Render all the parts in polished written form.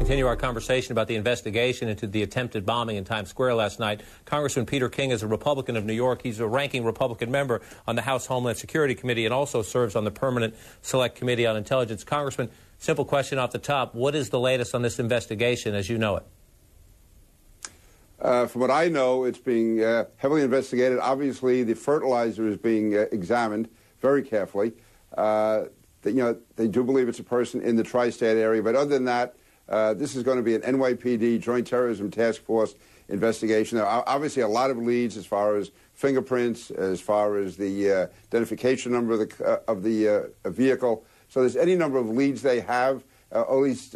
Continue our conversation about the investigation into the attempted bombing in Times Square last night. Congressman Peter King is a Republican of New York. He's a ranking Republican member on the House Homeland Security Committee and also serves on the Permanent Select Committee on Intelligence. Congressman, simple question off the top. What is the latest on this investigation as you know it? From what I know, it's being heavily investigated. Obviously, the fertilizer is being examined very carefully. They do believe it's a person in the tri-state area, but other than that, this is going to be an NYPD Joint Terrorism Task Force investigation. There are obviously a lot of leads as far as fingerprints, as far as the identification number of the vehicle. So there's any number of leads they have, or at least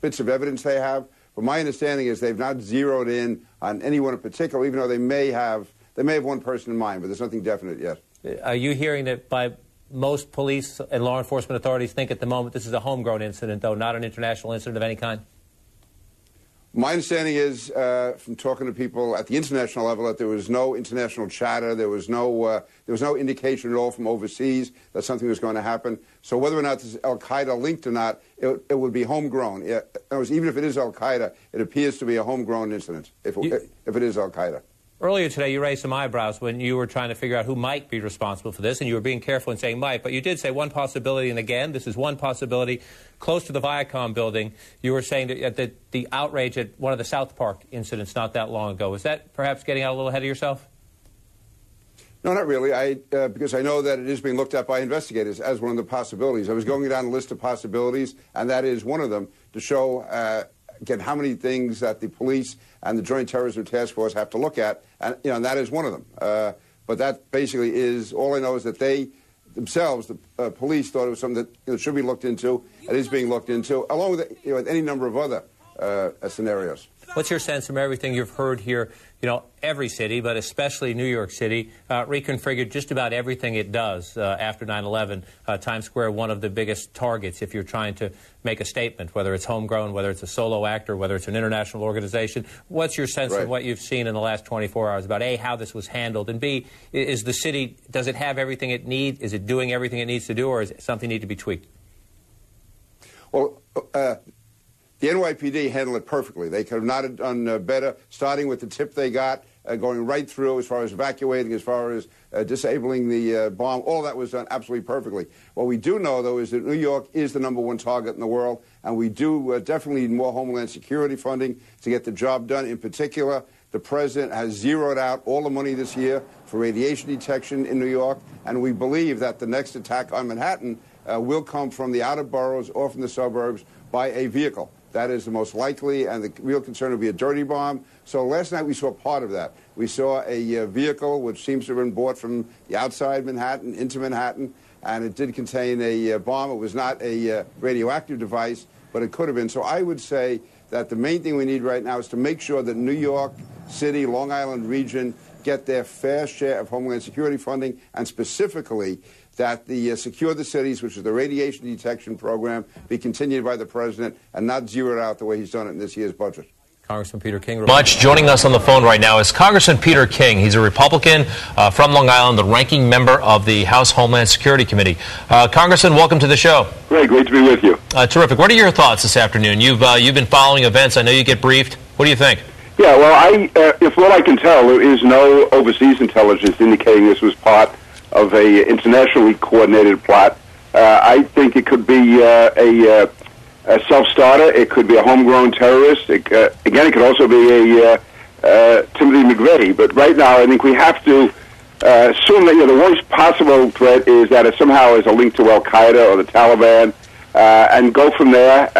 bits of evidence they have. But my understanding is they've not zeroed in on anyone in particular, even though they may have one person in mind, but there's nothing definite yet. Are you hearing that by most police and law enforcement authorities think at the moment this is a homegrown incident, though, not an international incident of any kind? My understanding is, from talking to people at the international level, that there was no international chatter, there was no indication at all from overseas that something was going to happen. So whether or not this is al-Qaeda linked or not, it would be homegrown. In other words, even if it is al-Qaeda, it appears to be a homegrown incident, if it is al-Qaeda. Earlier today, you raised some eyebrows when you were trying to figure out who might be responsible for this, and you were being careful in saying might, but you did say one possibility, and again, this is one possibility. Close to the Viacom building, you were saying that the outrage at one of the South Park incidents not that long ago. Was that perhaps getting out a little ahead of yourself? No, not really, because I know that it is being looked at by investigators as one of the possibilities. I was going down a list of possibilities, and that is one of them, to show again, how many things that the police and the Joint Terrorism Task Force have to look at, and that is one of them. But that basically is, all I know is that they themselves, the police, thought it was something that should be looked into, and is being looked into, along with any number of other scenarios. What's your sense from everything you've heard here? Every city, but especially New York City, reconfigured just about everything it does after 9/11. Times Square, one of the biggest targets if you're trying to make a statement, whether it's homegrown, whether it's a solo actor, whether it's an international organization. What's your sense of what you've seen in the last 24 hours about, A, how this was handled, and B, is the city, does it have everything it needs? Is it doing everything it needs to do, or is something need to be tweaked? Well, the NYPD handled it perfectly. They could have not done better, starting with the tip they got, going right through as far as evacuating, as far as disabling the bomb. All that was done absolutely perfectly. What we do know, though, is that New York is the #1 target in the world, and we do definitely need more Homeland Security funding to get the job done. In particular, the President has zeroed out all the money this year for radiation detection in New York, and we believe that the next attack on Manhattan will come from the outer boroughs or from the suburbs by a vehicle. That is the most likely, and the real concern will be a dirty bomb. So last night we saw part of that. We saw a vehicle which seems to have been brought from the outside Manhattan into Manhattan, and it did contain a bomb. It was not a radioactive device, but it could have been. So I would say that the main thing we need right now is to make sure that New York City, Long Island region get their fair share of Homeland Security funding, and specifically that the Secure the Cities, which is the radiation detection program, be continued by the President and not zeroed out the way he's done it in this year's budget. Congressman Peter King. Joining us on the phone right now is Congressman Peter King. He's a Republican from Long Island, the ranking member of the House Homeland Security Committee. Congressman, welcome to the show. Great to be with you. Terrific. What are your thoughts this afternoon? You've been following events. I know you get briefed. What do you think? Yeah, well, if what I can tell, there is no overseas intelligence indicating this was part of a internationally coordinated plot. I think it could be a self-starter. It could be a homegrown terrorist. It could also be a Timothy McVeigh. But right now, I think we have to assume that the worst possible threat is that it somehow is a link to Al-Qaeda or the Taliban, and go from there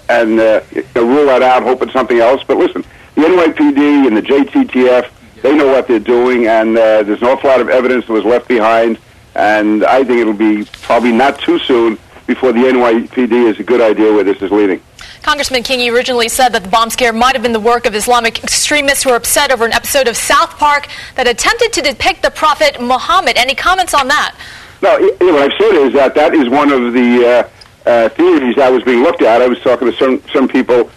and rule that out, hope it's something else. But listen, the NYPD and the JTTF, they know what they're doing, and there's an awful lot of evidence that was left behind, and I think it'll be probably not too soon before the NYPD is a good idea where this is leading. Congressman King, you originally said that the bomb scare might have been the work of Islamic extremists who are upset over an episode of South Park that attempted to depict the Prophet Muhammad. Any comments on that? No, what I've said is that is one of the theories that was being looked at. I was talking to some people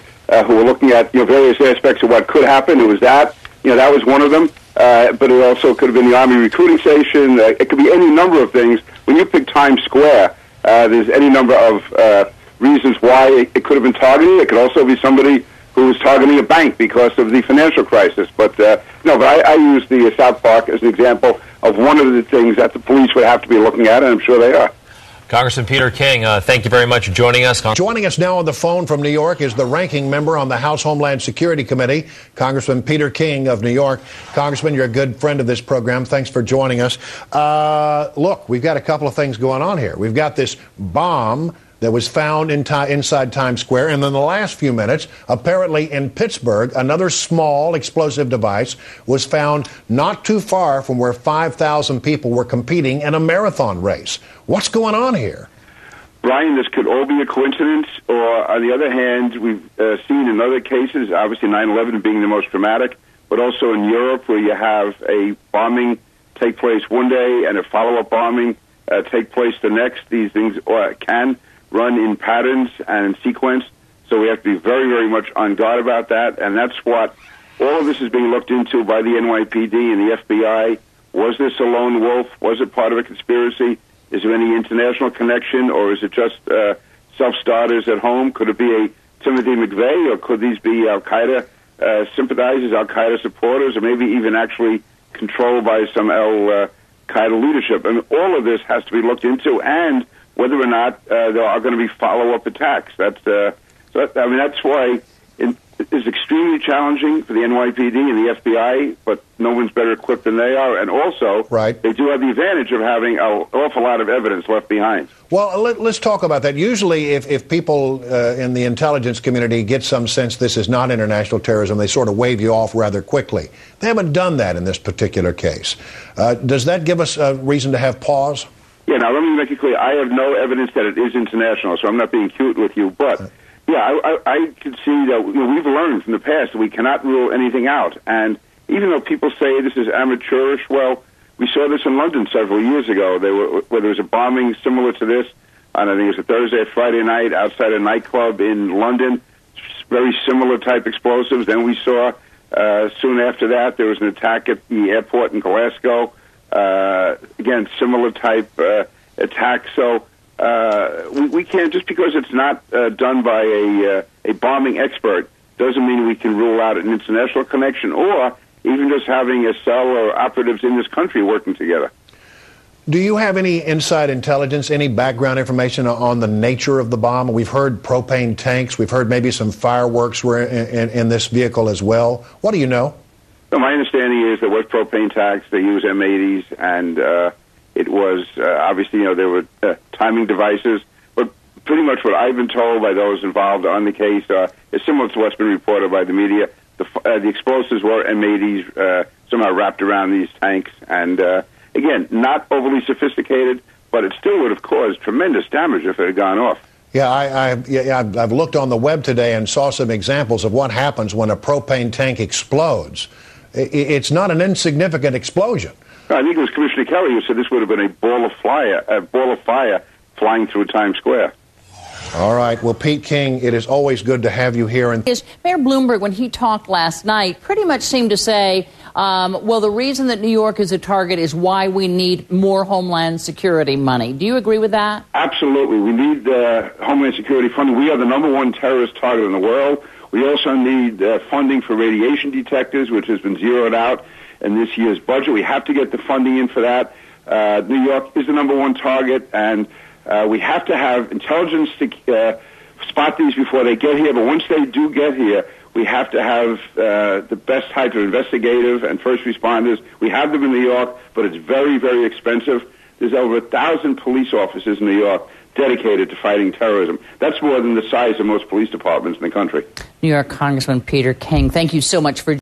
who were looking at various aspects of what could happen. It was that. That was one of them, but it also could have been the Army recruiting station. It could be any number of things. When you pick Times Square, there's any number of reasons why it could have been targeted. It could also be somebody who was targeting a bank because of the financial crisis. But I use the South Park as an example of one of the things that the police would have to be looking at, and I'm sure they are. Congressman Peter King, thank you very much for joining us. Joining us now on the phone from New York is the ranking member on the House Homeland Security Committee, Congressman Peter King of New York. Congressman, you're a good friend of this program. Thanks for joining us. Look, we've got a couple of things going on here. We've got this bomb that was found inside Times Square, and in the last few minutes, apparently in Pittsburgh, another small explosive device was found not too far from where 5,000 people were competing in a marathon race. What's going on here? Brian, this could all be a coincidence, or on the other hand, we've seen in other cases, obviously 9/11 being the most dramatic, but also in Europe where you have a bombing take place one day and a follow-up bombing take place the next. These things can run in patterns and in sequence, so we have to be very, very much on guard about that, and that's what all of this is being looked into by the NYPD and the FBI. Was this a lone wolf? Was it part of a conspiracy? Is there any international connection, or is it just self-starters at home? Could it be a Timothy McVeigh, or could these be Al-Qaeda sympathizers, Al-Qaeda supporters, or maybe even actually controlled by some Al-Qaeda leadership? And all of this has to be looked into, and whether or not there are going to be follow-up attacks. That's why it is extremely challenging for the NYPD and the FBI, but no one's better equipped than they are. And also, they do have the advantage of having an awful lot of evidence left behind. Well, let's talk about that. Usually, if people in the intelligence community get some sense this is not international terrorism, they sort of wave you off rather quickly. They haven't done that in this particular case. Does that give us a reason to have pause? Yeah, now let me make it clear. I have no evidence that it is international, so I'm not being cute with you. But, yeah, I can see that we've learned from the past that we cannot rule anything out. And even though people say this is amateurish, well, we saw this in London several years ago. Where there was a bombing similar to this, and I think it was a Thursday or Friday night outside a nightclub in London, very similar type explosives. Then we saw, soon after that, there was an attack at the airport in Glasgow. Again, similar type attack. So we can't, just because it's not done by a bombing expert, doesn't mean we can rule out an international connection or even just having a cell or operatives in this country working together. Do you have any inside intelligence, any background information on the nature of the bomb? We've heard propane tanks. We've heard maybe some fireworks were in this vehicle as well. What do you know? So my understanding is there was propane tanks. They used M80s, and it was obviously, there were timing devices. But pretty much what I've been told by those involved on the case is similar to what's been reported by the media. The explosives were M80s somehow wrapped around these tanks, and again, not overly sophisticated, but it still would have caused tremendous damage if it had gone off. Yeah, I've looked on the web today and saw some examples of what happens when a propane tank explodes. It's not an insignificant explosion. I think it was Commissioner Kelly who said this would have been a ball of fire flying through Times Square. All right. Well, Pete King, it is always good to have you here. Mayor Bloomberg, when he talked last night, pretty much seemed to say, well, the reason that New York is a target is why we need more Homeland Security money. Do you agree with that? Absolutely. We need Homeland Security funding. We are the #1 terrorist target in the world. We also need funding for radiation detectors, which has been zeroed out in this year's budget. We have to get the funding in for that. New York is the #1 target, and we have to have intelligence to spot these before they get here. But once they do get here, we have to have the best type of investigative and first responders. We have them in New York, but it's very, very expensive. There's over 1,000 police officers in New York dedicated to fighting terrorism. That's more than the size of most police departments in the country. New York Congressman Peter King, thank you so much for